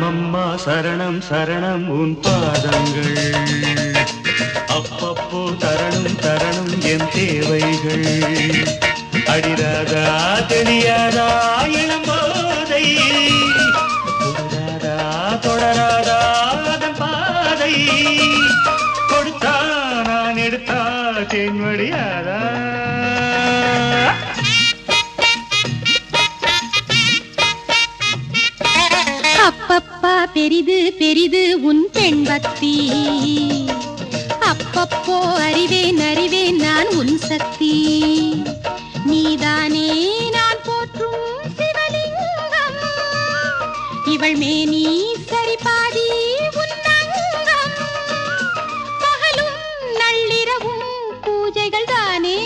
அம்மா சரணம் சரணம் உன் பாதங்கள் அப்பப்போ தரணும் தரணும் என் தேவைகள் அடிராதா தெரியாதா இளம்போதை தொடராதா தொடராதா அதன் பாதை கொடுத்தா நான் எடுத்தா தேன்வடியாதா அப்பப்பா பெரிது பெரிது உன் பெண் பக்தி அப்பப்போ அறிவேன் அறிவேன் நான் உன் சக்தி நீதானே நான் போற்றும் சிவலிங்கம் இவள் மேனி சரிபாதி உன் அங்கம் பகலும் நள்ளிரவும் பூஜைகள் தானே